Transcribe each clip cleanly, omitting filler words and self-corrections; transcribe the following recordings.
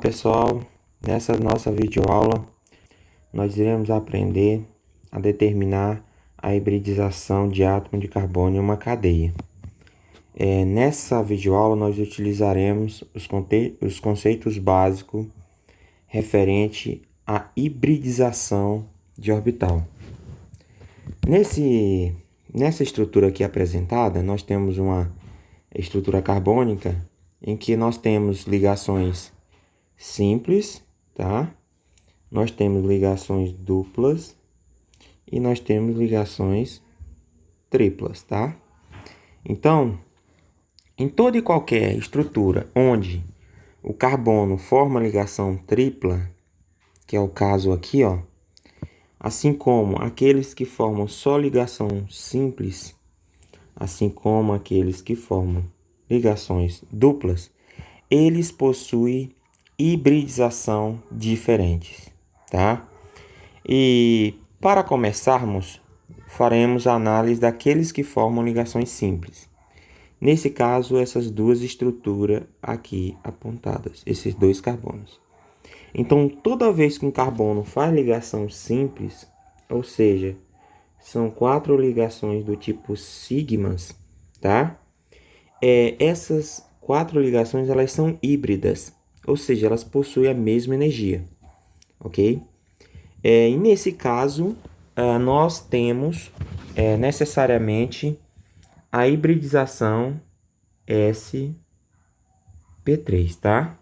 pessoal, nessa nossa videoaula nós iremos aprender a determinar a hibridização de átomo de carbono em uma cadeia. Nessa videoaula nós utilizaremos os conceitos básicos referente à hibridização de orbital. Nessa estrutura aqui apresentada, nós temos uma estrutura carbônica em que nós temos ligações simples, tá? Nós temos ligações duplas e nós temos ligações triplas, tá? Então, em toda e qualquer estrutura onde o carbono forma ligação tripla, que é o caso aqui, ó, assim como aqueles que formam só ligação simples, assim como aqueles que formam ligações duplas, eles possuem hibridização diferentes, tá? E para começarmos, faremos a análise daqueles que formam ligações simples. Nesse caso, essas duas estruturas aqui apontadas, esses dois carbonos. Então, toda vez que um carbono faz ligação simples, ou seja, são 4 ligações do tipo sigmas, tá? Essas 4 ligações elas são híbridas, ou seja, elas possuem a mesma energia, ok? E nesse caso, nós temos necessariamente a hibridização sp3, tá?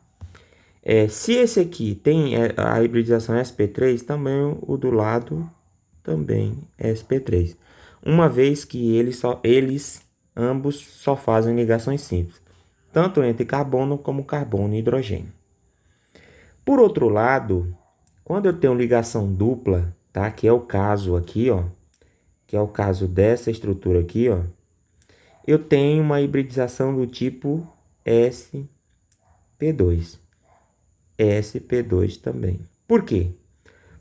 Se esse aqui tem a hibridização sp3, também o do lado também é sp3, uma vez que eles ambos só fazem ligações simples, tanto entre carbono como carbono e hidrogênio. Por outro lado, quando eu tenho ligação dupla, tá? Que é o caso aqui, ó, que é o caso dessa estrutura aqui, ó, eu tenho uma hibridização do tipo sp2. sp2 também. Por quê?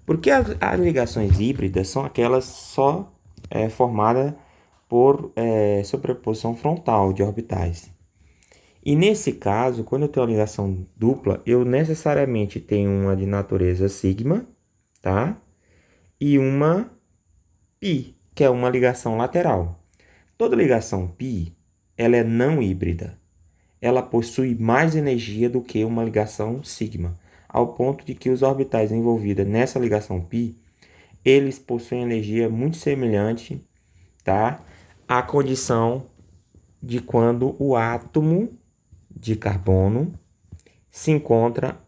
Porque as ligações híbridas são aquelas só formadas por sobreposição frontal de orbitais. E nesse caso, quando eu tenho uma ligação dupla, eu necessariamente tenho uma de natureza sigma, tá? E uma pi, que é uma ligação lateral. Toda ligação pi, ela é não híbrida. Ela possui mais energia do que uma ligação sigma, ao ponto de que os orbitais envolvidos nessa ligação pi, eles possuem energia muito semelhante, tá? À condição de quando o átomo de carbono se encontra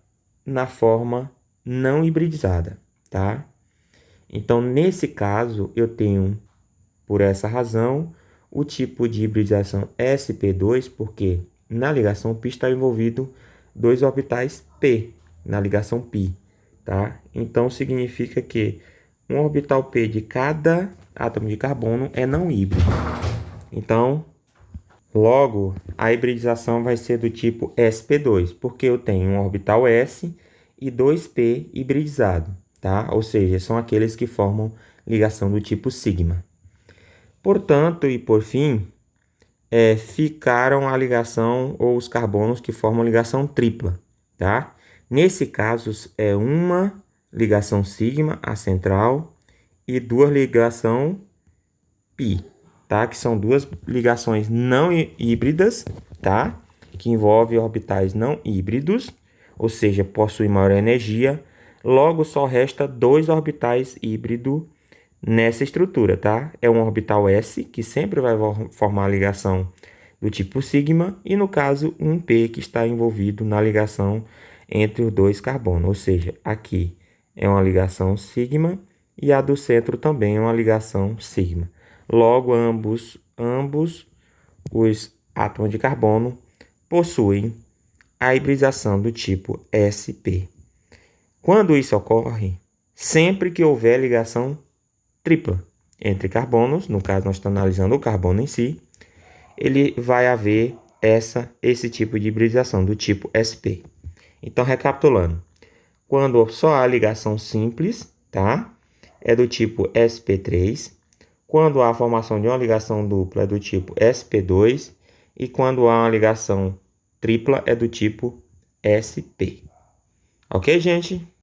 na forma não hibridizada, tá? Então, nesse caso, eu tenho, por essa razão, o tipo de hibridização sp2, porque na ligação π está envolvido 2 orbitais p, na ligação π, tá? Então, significa que um orbital p de cada átomo de carbono é não híbrido. Então, logo, a hibridização vai ser do tipo sp2, porque eu tenho um orbital s e 2p hibridizado, tá? Ou seja, são aqueles que formam ligação do tipo sigma. Portanto, e por fim, ficaram a ligação ou os carbonos que formam ligação tripla, tá? Nesse caso, é uma ligação sigma, a central, e 2 ligação pi, tá? Que são 2 ligações não híbridas, tá? Que envolvem orbitais não híbridos, ou seja, possuem maior energia. Logo, só resta 2 orbitais híbridos nessa estrutura, tá? É um orbital s, que sempre vai formar a ligação do tipo sigma, e no caso, um p, que está envolvido na ligação entre os 2 carbonos, ou seja, aqui é uma ligação sigma e a do centro também é uma ligação sigma. Logo, ambos os átomos de carbono possuem a hibridização do tipo sp. Quando isso ocorre? Sempre que houver ligação tripla entre carbonos, no caso nós estamos analisando o carbono em si, ele vai haver esse tipo de hibridização do tipo sp. Então, recapitulando, quando só há ligação simples, tá? É do tipo sp3. Quando há a formação de uma ligação dupla é do tipo sp2. E quando há uma ligação tripla é do tipo sp. Ok, gente?